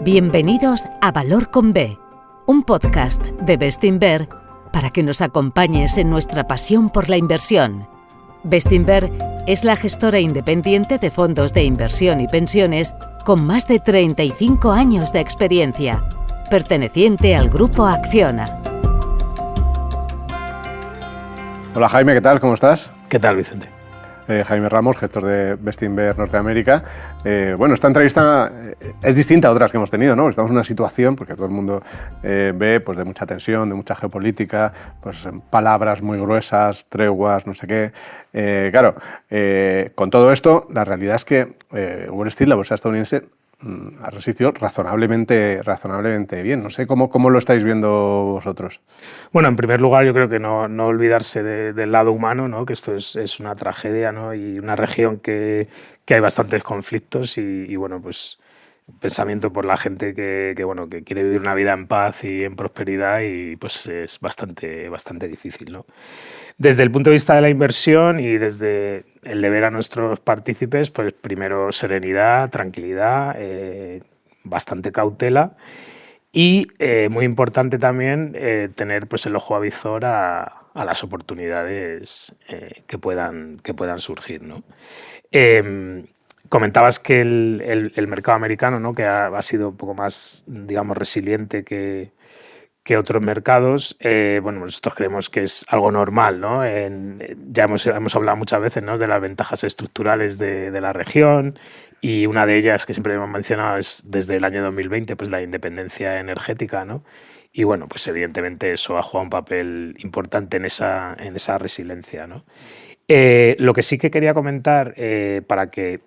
Bienvenidos a Valor con B, un podcast de Bestinver para que nos acompañes en nuestra pasión por la inversión. Bestinver es la gestora independiente de fondos de inversión y pensiones con más de 35 años de experiencia, perteneciente al Grupo Acciona. Hola Jaime, ¿qué tal? ¿Cómo estás? ¿Qué tal, Vicente? Jaime Ramos, gestor de Bestinver Norteamérica. Bueno, esta entrevista es distinta a otras que hemos tenido, ¿no? Estamos en una situación, porque todo el mundo ve pues, de mucha tensión, de mucha geopolítica, pues, palabras muy gruesas, treguas, no sé qué. Claro, con todo esto, la realidad es que Wall Street, la bolsa estadounidense, ha resistido razonablemente bien. No sé cómo lo estáis viendo vosotros. Bueno, en primer lugar, yo creo que no olvidarse del lado humano, ¿no? Que esto es una tragedia, ¿no? Y una región que hay bastantes conflictos y bueno, pues pensamiento por la gente que quiere vivir una vida en paz y en prosperidad y pues es bastante difícil, ¿no? Desde el punto de vista de la inversión y desde el deber a nuestros partícipes, pues primero serenidad, tranquilidad, bastante cautela y muy importante también tener pues el ojo avizor a las oportunidades que puedan surgir, ¿no? Comentabas que el mercado americano, ¿no? que ha sido un poco más, digamos, resiliente que otros mercados. Bueno, nosotros creemos que es algo normal, ¿no? Ya hemos hablado muchas veces, ¿no? de las ventajas estructurales de la región y una de ellas que siempre hemos mencionado es desde el año 2020 pues la independencia energética, ¿no? Y bueno, pues evidentemente eso ha jugado un papel importante en esa resiliencia, ¿no? Lo que sí que quería comentar, porque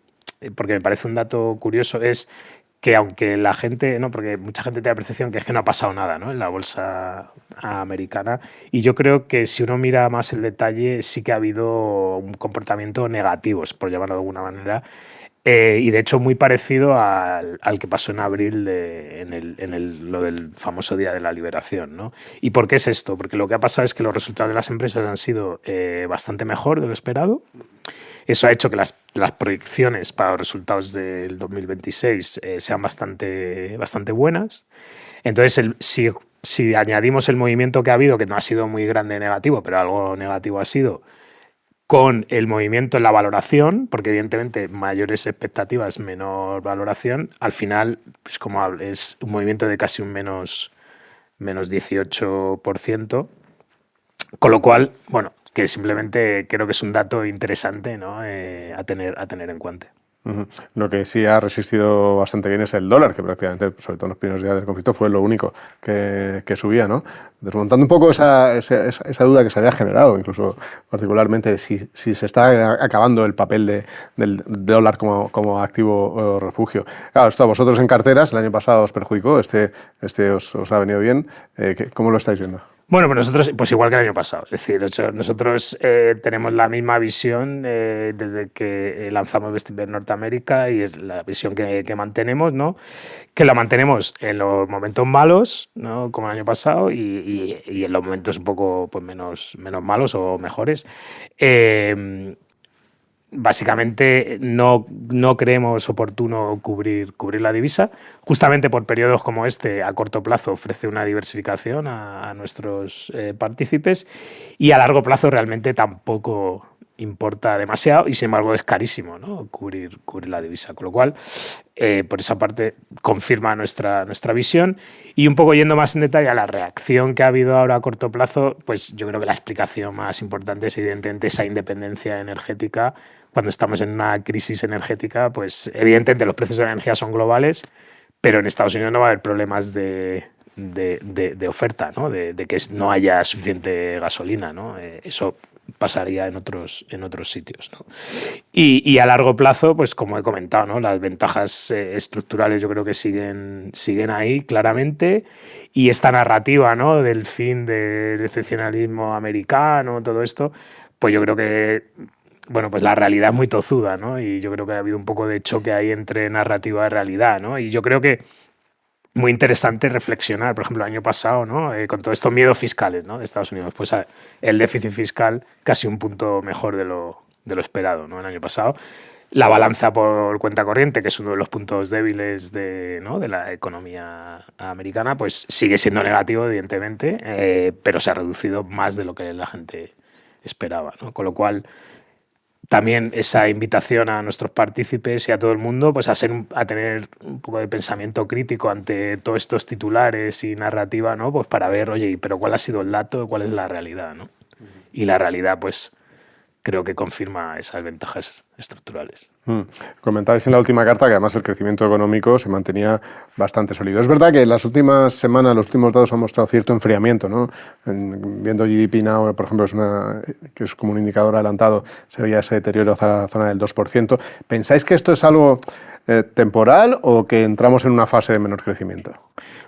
me parece un dato curioso, es que aunque la gente, ¿no? Porque mucha gente tiene la percepción que es que no ha pasado nada, ¿no? en la bolsa americana, y yo creo que si uno mira más el detalle sí que ha habido un comportamiento negativo, por llamarlo de alguna manera, y de hecho muy parecido al que pasó en abril lo del famoso Día de la Liberación, ¿no? ¿Y por qué es esto? Porque lo que ha pasado es que los resultados de las empresas han sido bastante mejor de lo esperado. Eso ha hecho que las proyecciones para los resultados del 2026 sean bastante buenas. Entonces, si añadimos el movimiento que ha habido, que no ha sido muy grande negativo, pero algo negativo ha sido, con el movimiento en la valoración, porque evidentemente mayores expectativas, menor valoración, al final es un movimiento de casi un menos 18%, con lo cual, bueno, que simplemente creo que es un dato interesante, ¿no? a tener en cuenta. Uh-huh. Lo que sí ha resistido bastante bien es el dólar, que prácticamente, sobre todo en los primeros días del conflicto, fue lo único que subía, ¿no? Desmontando un poco esa duda que se había generado, incluso particularmente si se está acabando el papel del dólar como activo o refugio. Claro, esto a vosotros en carteras el año pasado os perjudicó, este os ha venido bien. ¿Cómo lo estáis viendo? Bueno, pues nosotros, pues igual que el año pasado. Es decir, nosotros tenemos la misma visión desde que lanzamos Bestinver Norteamérica y es la visión que mantenemos, ¿no? Que la mantenemos en los momentos malos, ¿no? Como el año pasado, y en los momentos un poco pues, menos malos o mejores. Básicamente no creemos oportuno cubrir la divisa. Justamente por periodos como este, a corto plazo ofrece una diversificación a nuestros partícipes y a largo plazo realmente tampoco importa demasiado y sin embargo es carísimo, ¿no? cubrir la divisa. Con lo cual, por esa parte, confirma nuestra visión. Y un poco yendo más en detalle a la reacción que ha habido ahora a corto plazo, pues yo creo que la explicación más importante es evidentemente esa independencia energética. Cuando estamos en una crisis energética, pues evidentemente los precios de la energía son globales, pero en Estados Unidos no va a haber problemas de oferta, ¿no? de que no haya suficiente gasolina, ¿no? Eso pasaría en otros sitios, ¿no? Y a largo plazo, pues como he comentado, ¿no? Las ventajas estructurales yo creo que siguen ahí claramente, y esta narrativa, ¿no? del fin del excepcionalismo americano, todo esto, pues yo creo que bueno, pues la realidad es muy tozuda, ¿no? Y yo creo que ha habido un poco de choque ahí entre narrativa y realidad, ¿no? Y yo creo que muy interesante reflexionar, por ejemplo, el año pasado, ¿no? Con todos estos miedos fiscales, ¿no? de Estados Unidos, pues el déficit fiscal casi un punto mejor de lo esperado, ¿no? el año pasado. La balanza por cuenta corriente, que es uno de los puntos débiles ¿no? de la economía americana, pues sigue siendo negativo, evidentemente, pero se ha reducido más de lo que la gente esperaba, ¿no? Con lo cual, también esa invitación a nuestros partícipes y a todo el mundo pues a tener un poco de pensamiento crítico ante todos estos titulares y narrativa, ¿no? Pues para ver, oye, pero ¿cuál ha sido el dato? ¿Cuál es la realidad, ¿no? Y la realidad, pues, creo que confirma esas ventajas estructurales. Comentabais en la última carta que además el crecimiento económico se mantenía bastante sólido. Es verdad que en las últimas semanas los últimos datos han mostrado cierto enfriamiento, ¿no? Viendo GDP Now, por ejemplo, que es como un indicador adelantado, se veía ese deterioro hacia la zona del 2%. ¿Pensáis que esto es algo temporal o que entramos en una fase de menor crecimiento?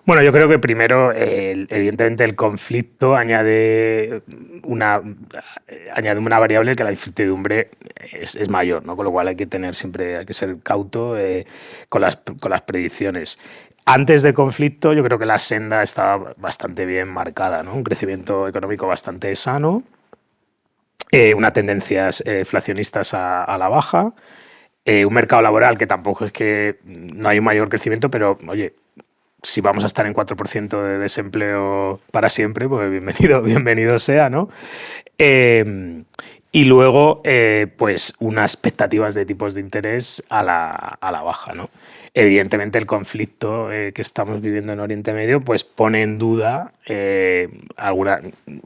Bueno, yo creo que primero, evidentemente, el conflicto añade una variable que la incertidumbre es mayor, ¿no? Con lo cual hay que ser cauto con las predicciones. Antes del conflicto, yo creo que la senda estaba bastante bien marcada, ¿no? Un crecimiento económico bastante sano, unas tendencias inflacionistas a la baja, un mercado laboral que tampoco es que no hay un mayor crecimiento, pero, oye, si vamos a estar en 4% de desempleo para siempre, pues bienvenido sea, ¿no? Y luego, pues, unas expectativas de tipos de interés a la baja, ¿no? Evidentemente, el conflicto que estamos viviendo en Oriente Medio, pues, pone en duda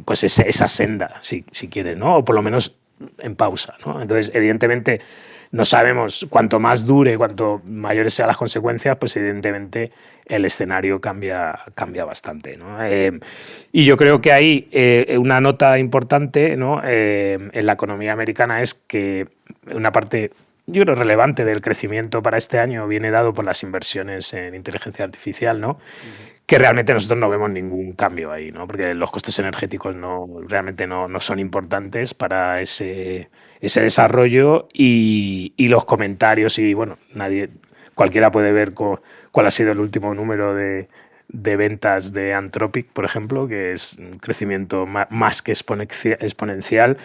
pues esa senda, si quieres, ¿no? O por lo menos en pausa, ¿no? Entonces, evidentemente, no sabemos, cuanto más dure, cuanto mayores sean las consecuencias, pues evidentemente el escenario cambia bastante, ¿no? Y yo creo que ahí una nota importante, ¿no? En la economía americana es que una parte, yo creo, relevante del crecimiento para este año viene dado por las inversiones en inteligencia artificial, ¿no? Que realmente nosotros no vemos ningún cambio ahí, ¿no? Porque los costes energéticos realmente no son importantes para ese desarrollo y los comentarios y, bueno, cualquiera puede ver cuál ha sido el último número de ventas de Anthropic, por ejemplo, que es un crecimiento más que exponencial.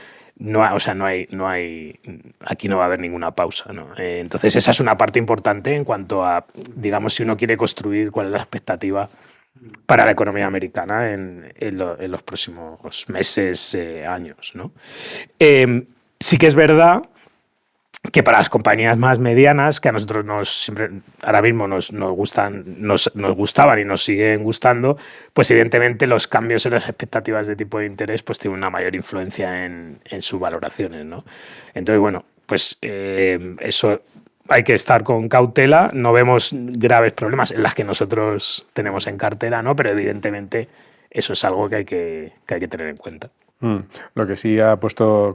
Aquí no va a haber ninguna pausa, ¿no? Entonces esa es una parte importante en cuanto a, digamos, si uno quiere construir cuál es la expectativa para la economía americana en los próximos meses, años, ¿no? Sí que es verdad que para las compañías más medianas, que a nosotros ahora mismo nos gustaban y nos siguen gustando, pues evidentemente los cambios en las expectativas de tipo de interés pues tienen una mayor influencia en sus valoraciones, ¿no? Entonces, bueno, pues eso hay que estar con cautela. No vemos graves problemas en las que nosotros tenemos en cartera, ¿no? Pero evidentemente eso es algo que hay que tener en cuenta. Lo que sí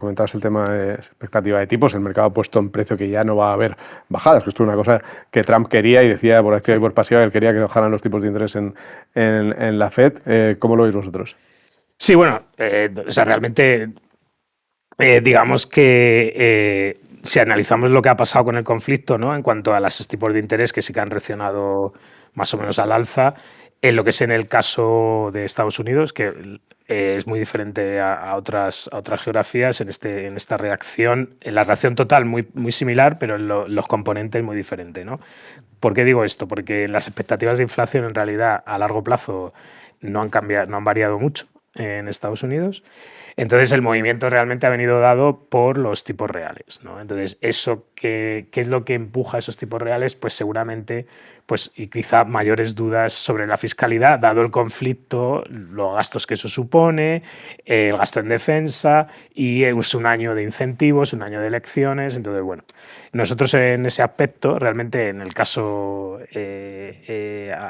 comentabas el tema de expectativa de tipos, el mercado ha puesto en precio que ya no va a haber bajadas, que esto es una cosa que Trump quería y decía por activa y por pasiva que él quería que bajaran los tipos de interés en la Fed. ¿Cómo lo veis vosotros? Sí, bueno, realmente digamos que si analizamos lo que ha pasado con el conflicto, ¿no? En cuanto a los tipos de interés que sí que han reaccionado más o menos al alza, en lo que es en el caso de Estados Unidos, que es muy diferente a otras geografías, en esta reacción, en la reacción total muy similar, pero en los componentes muy diferentes, ¿no? ¿Por qué digo esto? Porque las expectativas de inflación en realidad a largo plazo no han variado mucho en Estados Unidos. Entonces el movimiento realmente ha venido dado por los tipos reales, ¿no? Entonces ¿qué es lo que empuja a esos tipos reales? Pues seguramente y quizá mayores dudas sobre la fiscalidad, dado el conflicto, los gastos que eso supone, el gasto en defensa y es un año de incentivos, un año de elecciones. Entonces, bueno, nosotros en ese aspecto, realmente en el caso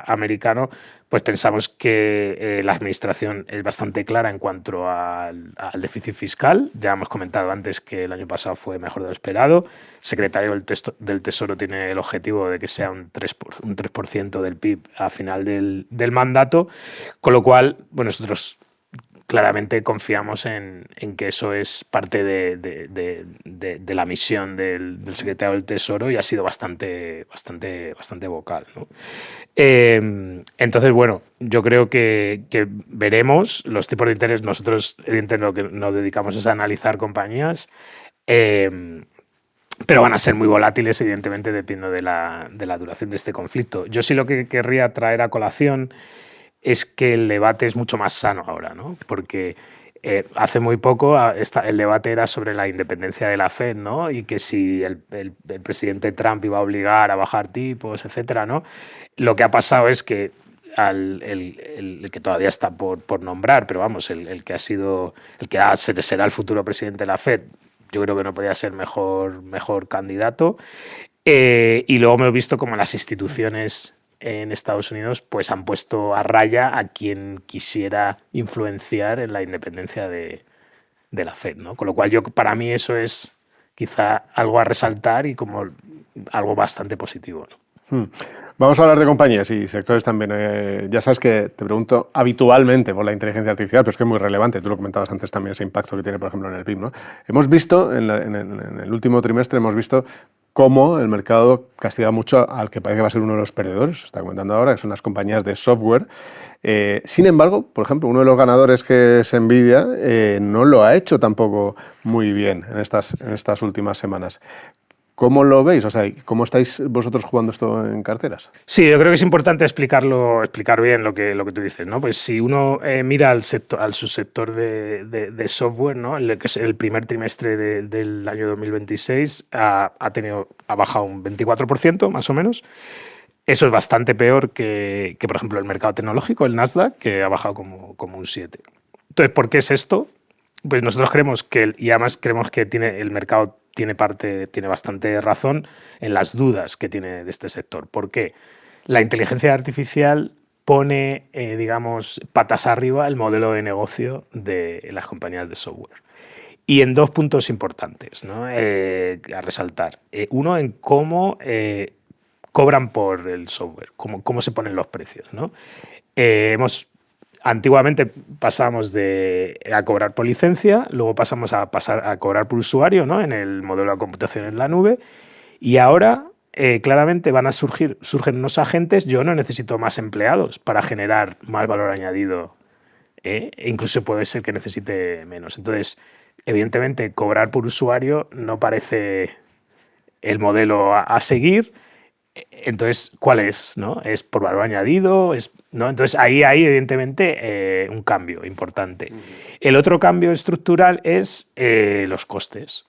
americano, pues pensamos que la administración es bastante clara en cuanto al déficit fiscal. Ya hemos comentado antes que el año pasado fue mejor de lo esperado. El secretario del Tesoro tiene el objetivo de que sea un 3% del PIB a final del mandato, con lo cual, bueno, nosotros claramente confiamos en que eso es parte de la misión del secretario del Tesoro y ha sido bastante vocal, ¿no? Entonces, bueno, yo creo que veremos los tipos de interés. Nosotros, evidentemente, lo que nos dedicamos es a analizar compañías. pero van a ser muy volátiles, evidentemente, dependiendo de la duración de este conflicto. Yo sí lo que querría traer a colación es que el debate es mucho más sano ahora, ¿no? Porque hace muy poco el debate era sobre la independencia de la Fed, ¿no? Y que si el presidente Trump iba a obligar a bajar tipos, etcétera, ¿no? Lo que ha pasado es que el que todavía está por nombrar, pero vamos, el que será el futuro presidente de la Fed, yo creo que no podía ser mejor candidato. Y luego me he visto como las instituciones en Estados Unidos pues han puesto a raya a quien quisiera influenciar en la independencia de la Fed, ¿no? Con lo cual para mí eso es quizá algo a resaltar y como algo bastante positivo, ¿no? Vamos a hablar de compañías y sectores también. Ya sabes que te pregunto habitualmente por la inteligencia artificial, pero es que es muy relevante. Tú lo comentabas antes también, ese impacto que tiene, por ejemplo, en el PIB, ¿no? Hemos visto, en el último trimestre, hemos visto cómo el mercado castiga mucho al que parece que va a ser uno de los perdedores, se está comentando ahora, que son las compañías de software. Sin embargo, por ejemplo, uno de los ganadores, que es Nvidia, no lo ha hecho tampoco muy bien en estas últimas semanas. ¿Cómo lo veis? O sea, ¿cómo estáis vosotros jugando esto en carteras? Sí, yo creo que es importante explicar bien lo que tú dices, ¿no? Pues si uno mira al subsector de software, ¿no? Que es el primer trimestre del año 2026, ha bajado un 24%, más o menos. Eso es bastante peor que, por ejemplo, el mercado tecnológico, el Nasdaq, que ha bajado como un 7%. Entonces, ¿por qué es esto? Pues nosotros creemos y además creemos que el mercado tiene bastante razón en las dudas que tiene de este sector. ¿Por qué? La inteligencia artificial pone, digamos, patas arriba el modelo de negocio de las compañías de software. Y en dos puntos importantes, ¿no? A resaltar. Uno, en cómo cobran por el software, cómo se ponen los precios, ¿no? Antiguamente pasamos a cobrar por licencia, luego pasamos a cobrar por usuario, ¿no? En el modelo de computación en la nube, y ahora claramente surgen unos agentes. Yo no necesito más empleados para generar más valor añadido, e incluso puede ser que necesite menos. Entonces, evidentemente, cobrar por usuario no parece el modelo a seguir. Entonces, ¿cuál es? ¿No? ¿Es por valor añadido? ¿No? Entonces, ahí hay evidentemente un cambio importante. El otro cambio estructural es los costes.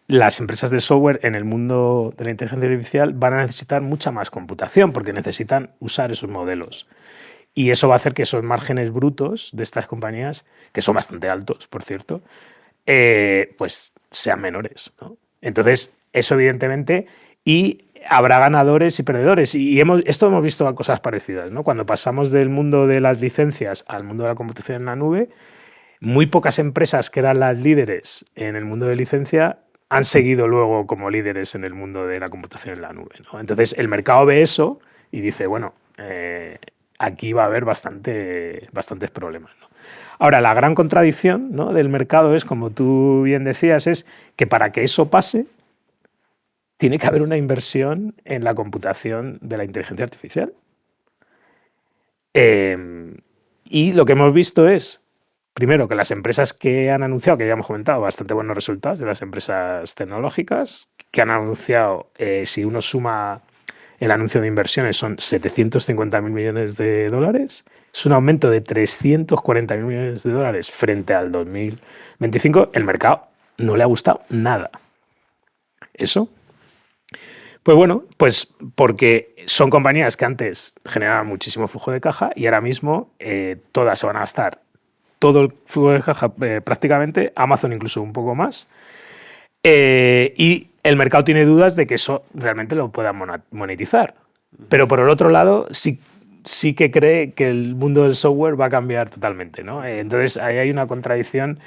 Las empresas de software en el mundo de la inteligencia artificial van a necesitar mucha más computación porque necesitan usar esos modelos. Y eso va a hacer que esos márgenes brutos de estas compañías, que son bastante altos, por cierto, pues sean menores, ¿no? Entonces, eso evidentemente... Y habrá ganadores y perdedores. Y esto hemos visto cosas parecidas, ¿no? Cuando pasamos del mundo de las licencias al mundo de la computación en la nube, muy pocas empresas que eran las líderes en el mundo de licencia han seguido luego como líderes en el mundo de la computación en la nube, ¿no? Entonces el mercado ve eso y dice, bueno, aquí va a haber bastantes problemas, ¿no? Ahora, la gran contradicción, ¿no?, del mercado es, como tú bien decías, es que para que eso pase, tiene que haber una inversión en la computación de la inteligencia artificial. Y lo que hemos visto es, primero, que las empresas que han anunciado, que ya hemos comentado, bastante buenos resultados de las empresas tecnológicas, que han anunciado, si uno suma el anuncio de inversiones, son 750.000 millones de dólares. Es un aumento de 340.000 millones de dólares frente al 2025. El mercado no le ha gustado nada. ¿Eso? Pues bueno, pues porque son compañías que antes generaban muchísimo flujo de caja y ahora mismo todas se van a gastar todo el flujo de caja prácticamente, Amazon incluso un poco más, y el mercado tiene dudas de que eso realmente lo pueda monetizar. Pero por el otro lado, sí que cree que el mundo del software va a cambiar totalmente, ¿no? Entonces ahí hay una contradicción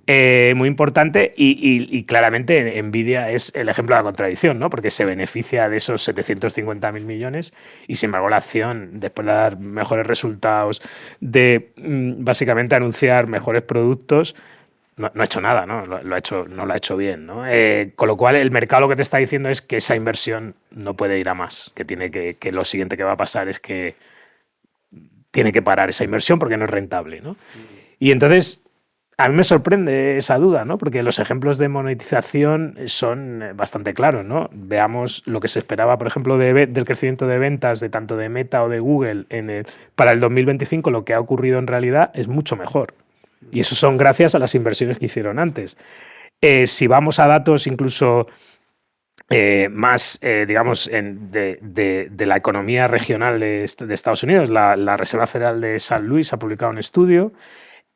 muy importante y claramente Nvidia es el ejemplo de la contradicción, ¿no? Porque se beneficia de esos 750.000 millones y sin embargo la acción, después de dar mejores resultados, de básicamente anunciar mejores productos, no ha hecho nada, ¿no? No lo ha hecho bien, ¿no? Con lo cual el mercado lo que te está diciendo es que esa inversión no puede ir a más, que lo siguiente que va a pasar es que tiene que parar esa inversión porque no es rentable, ¿no? Y entonces A mí me sorprende esa duda, ¿no? Porque los ejemplos de monetización son bastante claros, ¿no? Veamos lo que se esperaba, por ejemplo, del crecimiento de ventas de tanto de Meta o de Google para el 2025. Lo que ha ocurrido en realidad es mucho mejor. Y eso son gracias a las inversiones que hicieron antes. Si vamos a datos incluso más, digamos, de la economía regional de Estados Unidos, la Reserva Federal de San Luis ha publicado un estudio.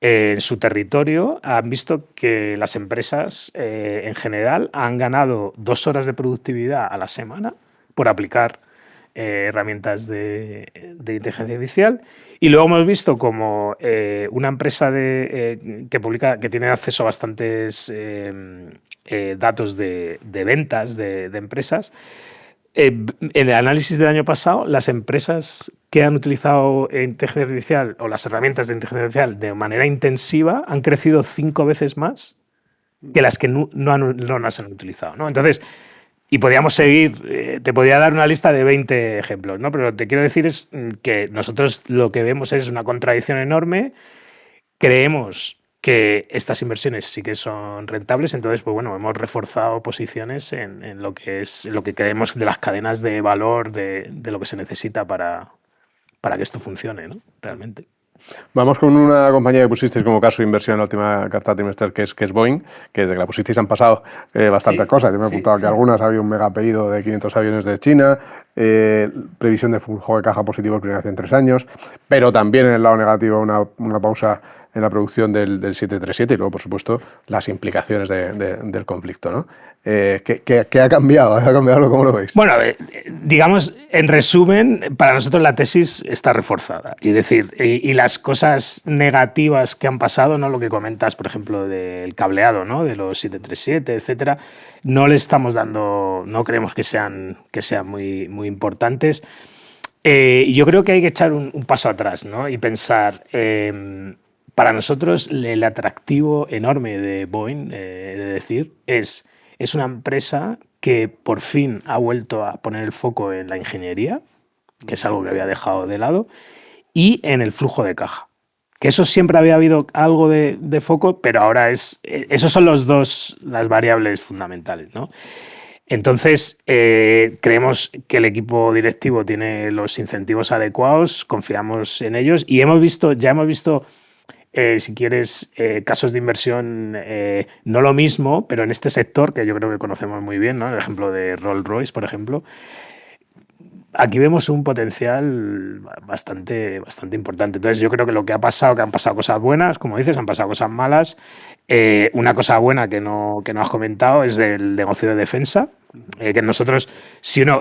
En su territorio han visto que las empresas en general han ganado 2 horas de productividad a la semana por aplicar herramientas de inteligencia artificial. Y luego hemos visto como una empresa que tiene acceso a bastantes datos de ventas de empresas. En el análisis del año pasado, las empresas que han utilizado inteligencia artificial o las herramientas de inteligencia artificial de manera intensiva han crecido 5 veces más que las que no las han utilizado, ¿no? Entonces, y podríamos seguir, te podría dar una lista de 20 ejemplos, ¿no? Pero lo que te quiero decir es que nosotros lo que vemos es una contradicción enorme. Creemos que estas inversiones sí que son rentables, entonces pues bueno, hemos reforzado posiciones en lo que creemos de las cadenas de valor de lo que se necesita para que esto funcione, ¿no? Realmente. Vamos con una compañía que pusisteis como caso de inversión en la última carta trimestral, que es Boeing, que desde que la pusisteis han pasado bastantes cosas. Yo me he apuntado que algunas, ha habido un mega pedido de 500 aviones de China, previsión de flujo de caja positivo primera vez en 3 años, pero también en el lado negativo una pausa en la producción del 737 y luego, por supuesto, las implicaciones del conflicto, ¿no? ¿Qué ha cambiado? ¿Ha cambiado? ¿Cómo lo veis? Bueno, digamos, en resumen, para nosotros la tesis está reforzada. Y decir, y las cosas negativas que han pasado, ¿no? Lo que comentas, por ejemplo, del cableado, ¿no? De los 737, etcétera, no le estamos dando, no creemos que sean muy, muy importantes. Yo creo que hay que echar un paso atrás, ¿no? Y pensar. Para nosotros el atractivo enorme de Boeing, es una empresa que por fin ha vuelto a poner el foco en la ingeniería, que es algo que había dejado de lado, y en el flujo de caja. Que eso siempre había habido algo de foco, pero ahora esos son las variables fundamentales, ¿no? Entonces, creemos que el equipo directivo tiene los incentivos adecuados, confiamos en ellos y ya hemos visto si quieres, casos de inversión, no lo mismo, pero en este sector, que yo creo que conocemos muy bien, ¿no? El ejemplo de Rolls-Royce, por ejemplo. Aquí vemos un potencial bastante importante. Entonces, yo creo que lo que ha pasado, que han pasado cosas buenas, como dices, han pasado cosas malas. Una cosa buena que no has comentado es el negocio de defensa. Que nosotros,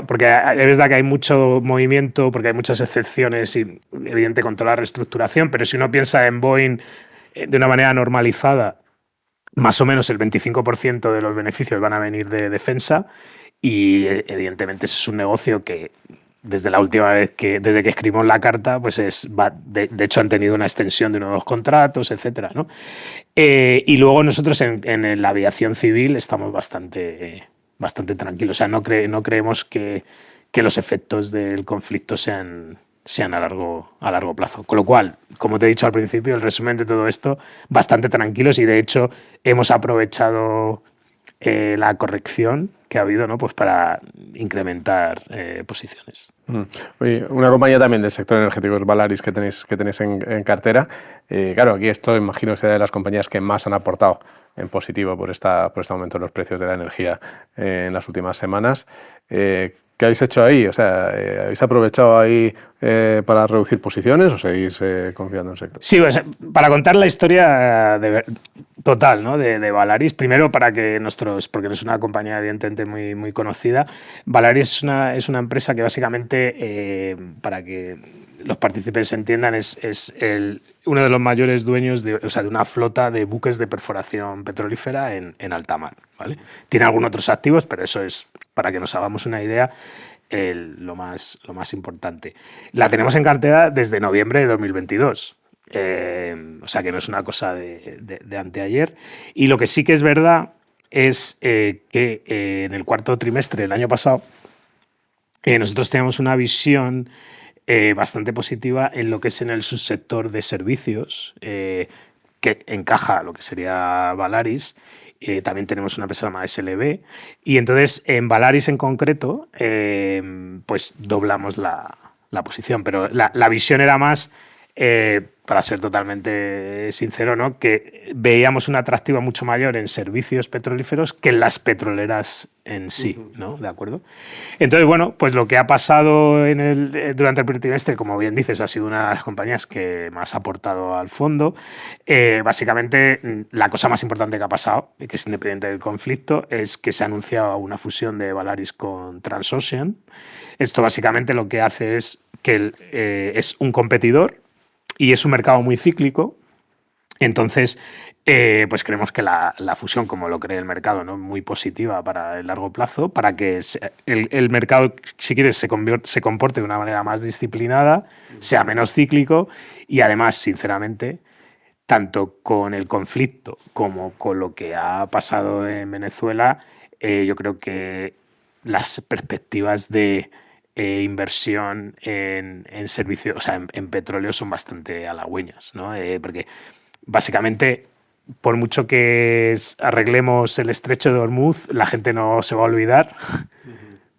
porque es verdad que hay mucho movimiento, porque hay muchas excepciones y evidente con toda la reestructuración, pero si uno piensa en Boeing de una manera normalizada, más o menos el 25% de los beneficios van a venir de defensa y evidentemente ese es un negocio que desde la última vez desde que escribimos la carta, pues de hecho han tenido una extensión de unos 2 contratos, etcétera, ¿no? Y luego nosotros en la aviación civil estamos bastante tranquilos. O sea, no creemos que los efectos del conflicto sean a largo plazo. Con lo cual, como te he dicho al principio, el resumen de todo esto, bastante tranquilos y de hecho hemos aprovechado la corrección que ha habido, ¿no? Pues para incrementar posiciones. Oye, una compañía también del sector energético es Valaris que tenéis en cartera. Claro, aquí esto imagino que será de las compañías que más han aportado en positivo por este aumento en los precios de la energía en las últimas semanas. ¿Qué habéis hecho ahí? O sea, ¿habéis aprovechado ahí para reducir posiciones o seguís confiando en el sector? Sí, pues, para contar la historia total, ¿no? de Valaris, primero porque no es una compañía evidentemente muy, muy conocida. Valaris es una empresa que básicamente, para que los partícipes entiendan, es uno de los mayores dueños de una flota de buques de perforación petrolífera en alta mar, ¿vale? Tiene algunos otros activos, pero eso es, para que nos hagamos una idea, lo más importante. La tenemos en cartera desde noviembre de 2022. O sea que no es una cosa de anteayer. Y lo que sí que es verdad es que en el cuarto trimestre del año pasado nosotros teníamos una visión bastante positiva en lo que es en el subsector de servicios, que encaja lo que sería Valaris. También tenemos una empresa llamada SLB. Y entonces, en Valaris en concreto, pues doblamos la posición. Pero la visión era más, para ser totalmente sincero, ¿no? Que veíamos una atractiva mucho mayor en servicios petrolíferos que en las petroleras en sí, ¿no? ¿De acuerdo? Entonces, bueno, pues lo que ha pasado durante el primer trimestre, como bien dices, ha sido una de las compañías que más ha aportado al fondo. Básicamente, la cosa más importante que ha pasado, y que es independiente del conflicto, es que se ha anunciado una fusión de Valaris con Transocean. Esto básicamente lo que hace es que es un competidor y es un mercado muy cíclico. Entonces, pues creemos que la fusión, como lo cree el mercado, ¿no? Muy positiva para el largo plazo, para que el mercado, si quieres, se comporte de una manera más disciplinada, sea menos cíclico y además, sinceramente, tanto con el conflicto como con lo que ha pasado en Venezuela, yo creo que las perspectivas de inversión en servicios, o sea, en petróleo son bastante halagüeñas, ¿no? Porque básicamente, por mucho que arreglemos el estrecho de Hormuz, la gente no se va a olvidar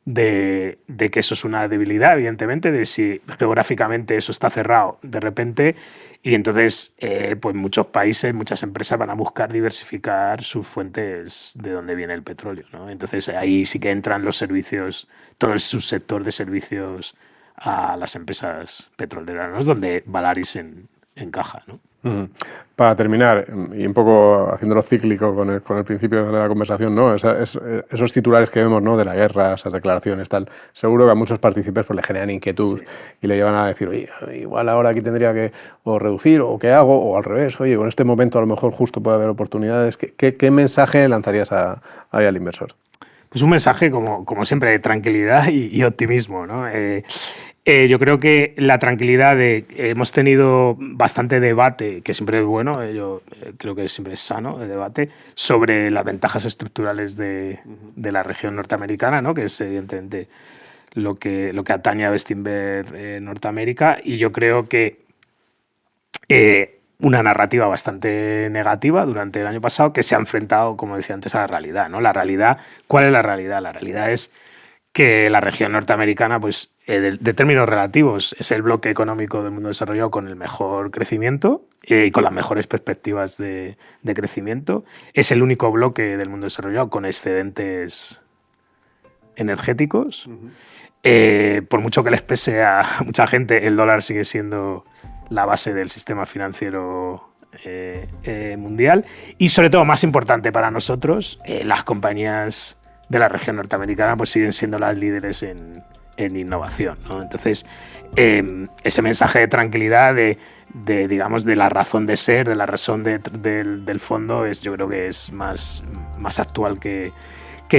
de que eso es una debilidad, evidentemente, de si geográficamente eso está cerrado de repente. Y entonces, pues muchos países, muchas empresas van a buscar diversificar sus fuentes de donde viene el petróleo, ¿no? Entonces, ahí sí que entran los servicios, todo el subsector de servicios a las empresas petroleras, ¿no? Es donde Valaris encaja, ¿no? Para terminar, y un poco haciéndolo cíclico con el principio de la conversación, ¿no? Esos titulares que vemos, ¿no? De la guerra, esas declaraciones, tal, seguro que a muchos partícipes pues, le generan inquietud, sí, y le llevan a decir, oye, igual ahora aquí tendría que o reducir, o qué hago, o al revés, oye, en este momento a lo mejor justo puede haber oportunidades. ¿Qué mensaje lanzarías ahí al inversor? Pues un mensaje, como siempre, de tranquilidad y optimismo, ¿no? Yo creo que la tranquilidad hemos tenido bastante debate, que siempre es bueno, yo creo que siempre es sano el debate, sobre las ventajas estructurales de la región norteamericana, ¿no? Que es evidentemente lo que atañe a Bestinver Norteamérica, y yo creo que una narrativa bastante negativa durante el año pasado que se ha enfrentado, como decía antes, a la realidad, ¿no? La realidad, ¿cuál es la realidad? La realidad es que la región norteamericana, pues, de términos relativos, es el bloque económico del mundo desarrollado con el mejor crecimiento y con las mejores perspectivas de crecimiento. Es el único bloque del mundo desarrollado con excedentes energéticos. Por mucho que les pese a mucha gente, el dólar sigue siendo la base del sistema financiero mundial. Y sobre todo, más importante para nosotros, las compañías de la región norteamericana pues siguen siendo las líderes en innovación, ¿no? Entonces, ese mensaje de tranquilidad, digamos, de la razón de ser, de la razón del fondo, yo creo que es más actual que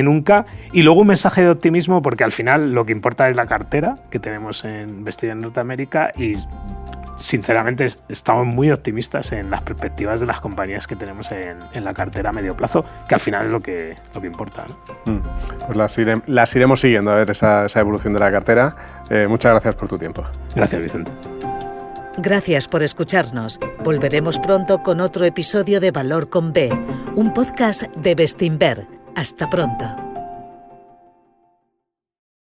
nunca. Y luego un mensaje de optimismo, porque al final lo que importa es la cartera que tenemos en Bestinver Norteamérica y sinceramente estamos muy optimistas en las perspectivas de las compañías que tenemos en la cartera a medio plazo, que al final es lo que importa, ¿no? Pues las iremos siguiendo a ver esa evolución de la cartera. Muchas gracias por tu tiempo. Gracias, Vicente. Gracias por escucharnos. Volveremos pronto con otro episodio de Valor con B, un podcast de Bestinver. Hasta pronto.